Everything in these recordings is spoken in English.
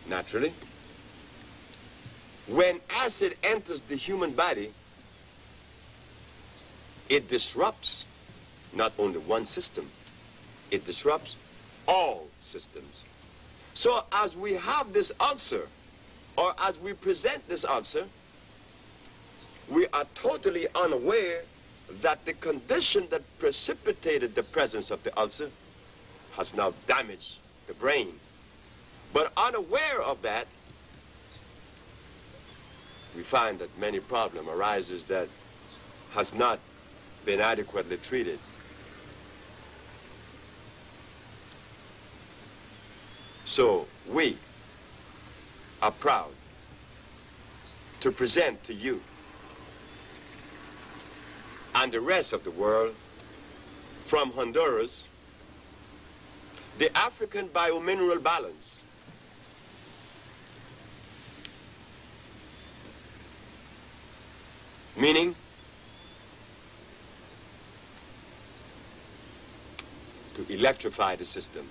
naturally. When acid enters the human body, it disrupts not only one system, it disrupts all systems. So as we have this ulcer, or as we present this ulcer, we are totally unaware that the condition that precipitated the presence of the ulcer has now damaged the brain. But unaware of that, we find that many problem arises that has not been adequately treated. So we are proud to present to you and the rest of the world from Honduras the African biomineral balance. Meaning to electrify the system.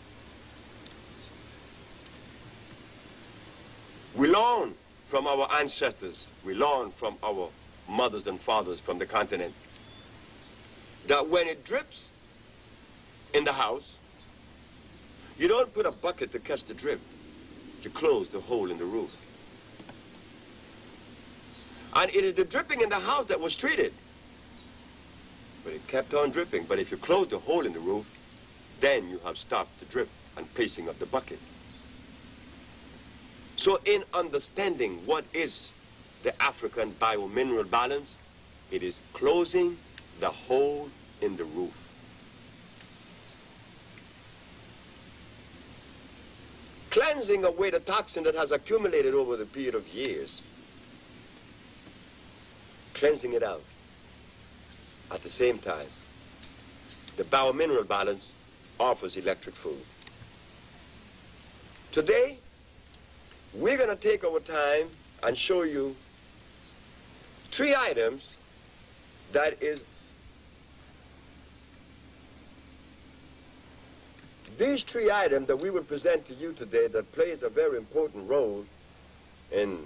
We learn from our ancestors, we learn from our mothers and fathers from the continent, that when it drips in the house, you don't put a bucket to catch the drip. You close the hole in the roof. And it is the dripping in the house that was treated. But it kept on dripping. But if you close the hole in the roof, then you have stopped the drip and placing of the bucket. So in understanding what is the African biomineral balance, it is closing the hole in the roof. Cleansing away the toxin that has accumulated over the period of years. Cleansing it out. At the same time, the biomineral balance offers electric food. Today, we're going to take our time and show you 3 items that is these 3 items that we will present to you today that plays a very important role in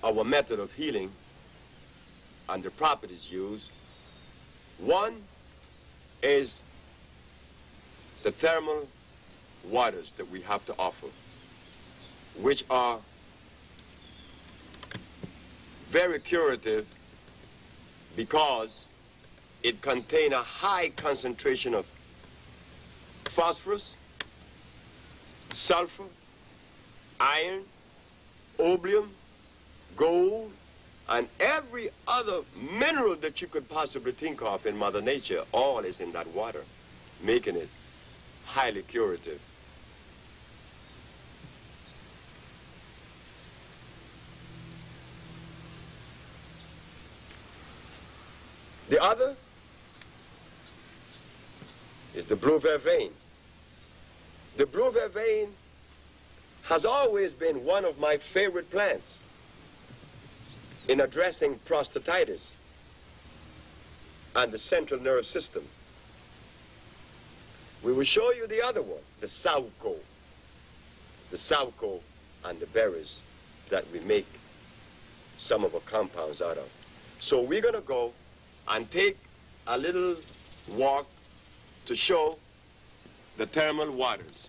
our method of healing and the properties used. One is the thermal waters that we have to offer, which are very curative because it contains a high concentration of phosphorus, sulfur, iron, opium, gold, and every other mineral that you could possibly think of in Mother Nature, all is in that water, making it highly curative. The other is the blue vervain. The blue vervain has always been one of my favorite plants in addressing prostatitis and the central nerve system. We will show you the other one, the sauco and the berries that we make some of our compounds out of. So we're going to go and take a little walk to show the thermal waters.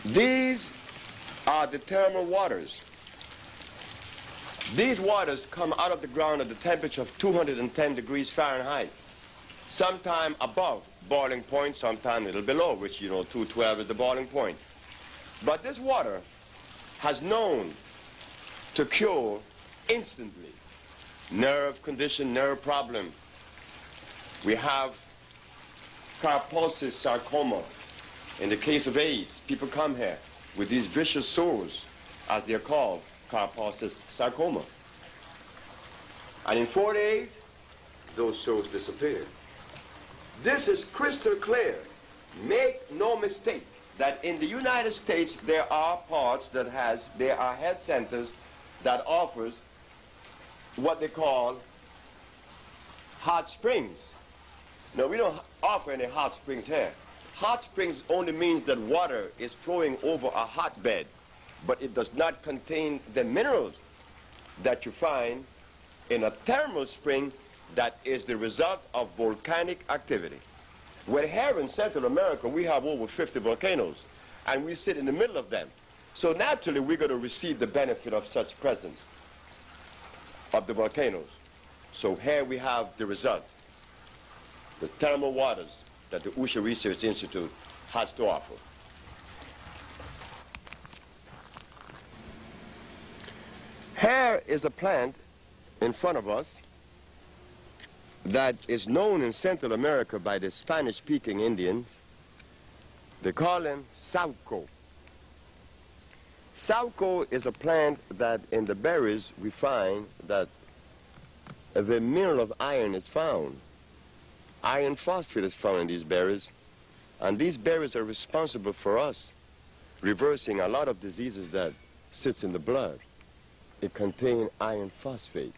These are the thermal waters. These waters come out of the ground at the temperature of 210 degrees Fahrenheit. Sometime above boiling point, sometime a little below, which, you know, 212 is the boiling point. But this water has known to cure instantly nerve condition, nerve problem. We have Kaposis sarcoma. In the case of AIDS, people come here with these vicious sores, as they're called, Kaposis sarcoma. And in 4 days, those sores disappear. This is crystal clear. Make no mistake. that in the United States there are parts that there are health centers that offers what they call hot springs. Now, we don't offer any hot springs here. Hot springs only means that water is flowing over a hotbed, but it does not contain the minerals that you find in a thermal spring that is the result of volcanic activity. Well, here in Central America, we have over 50 volcanoes, and we sit in the middle of them. So naturally, we're going to receive the benefit of such presence of the volcanoes. So here we have the result, the thermal waters that the Usha Research Institute has to offer. Here is a plant in front of us that is known in Central America by the Spanish-speaking Indians. They call him sauco. Sauco is a plant that in the berries we find that the mineral of iron is found. Iron phosphate is found in these berries, and these berries are responsible for us reversing a lot of diseases that sits in the blood. It contains iron phosphate.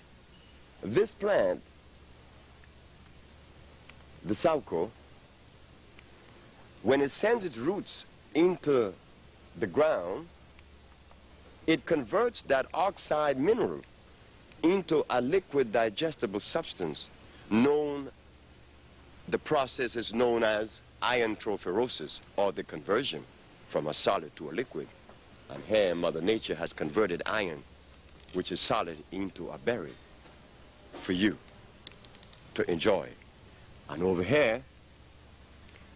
This plant, the sauco, when it sends its roots into the ground, it converts that oxide mineral into a liquid digestible substance the process is known as iontrophoresis, or the conversion from a solid to a liquid. And here Mother Nature has converted iron, which is solid, into a berry for you to enjoy. And over here,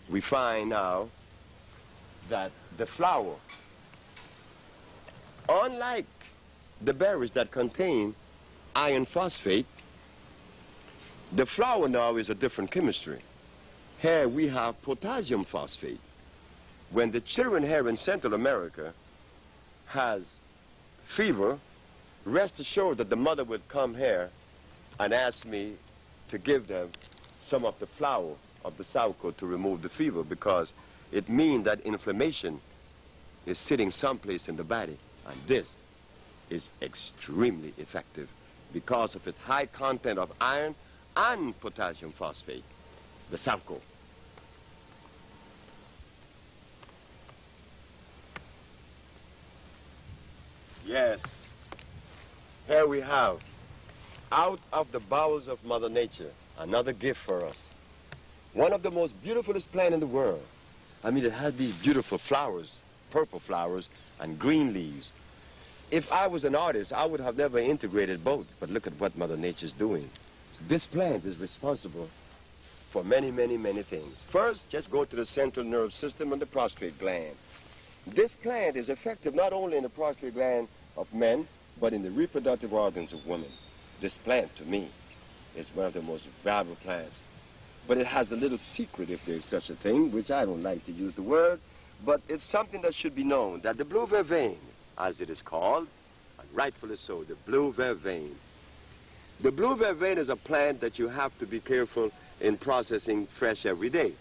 we find now that the flower, unlike the berries that contain iron phosphate, the flower now is a different chemistry. Here we have potassium phosphate. When the children here in Central America has fever, rest assured that the mother would come here and ask me to give them some of the flower of the sauco to remove the fever, because it means that inflammation is sitting someplace in the body, and this is extremely effective because of its high content of iron and potassium phosphate, the sauco. Yes, here we have, out of the bowels of Mother Nature, another gift for us. One of the most beautifulest plants in the world. I mean, it has these beautiful flowers, purple flowers and green leaves. If I was an artist, I would have never integrated both, but look at what Mother Nature's doing. This plant is responsible for many, many, many things. First, just go to the central nervous system and the prostate gland. This plant is effective not only in the prostate gland of men, but in the reproductive organs of women. This plant, to me, is one of the most valuable plants. But it has a little secret, if there's such a thing, which I don't like to use the word, but it's something that should be known, that the blue vervain, as it is called, and rightfully so, the blue vervain. The blue vervain is a plant that you have to be careful in processing fresh every day.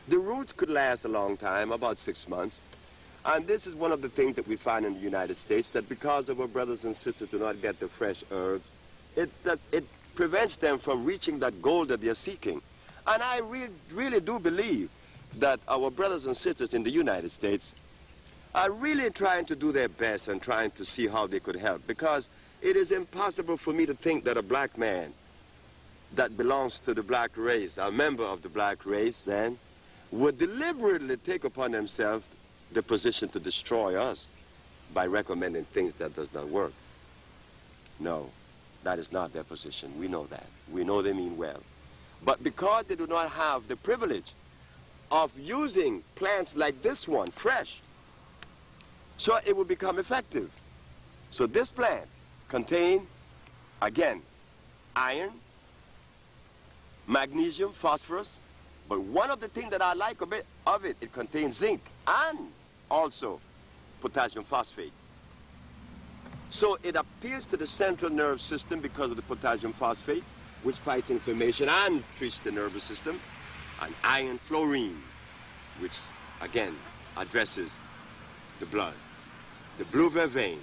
The roots could last a long time, about 6 months. And this is one of the things that we find in the United States, that because of our brothers and sisters do not get the fresh herbs, it prevents them from reaching that goal that they're seeking. And I really do believe that our brothers and sisters in the United States are really trying to do their best and trying to see how they could help, because it is impossible for me to think that a black man that belongs to the black race, a member of the black race then, would deliberately take upon themselves the position to destroy us by recommending things that does not work. No, that is not their position. We know that. We know they mean well. But because they do not have the privilege of using plants like this one, fresh, so it will become effective. So this plant contains, again, iron, magnesium, phosphorus, but one of the things that I like of it, it contains zinc and also potassium phosphate. So it appeals to the central nervous system because of the potassium phosphate, which fights inflammation and treats the nervous system, and iron fluorine, which, again, addresses the blood, the blue vervain.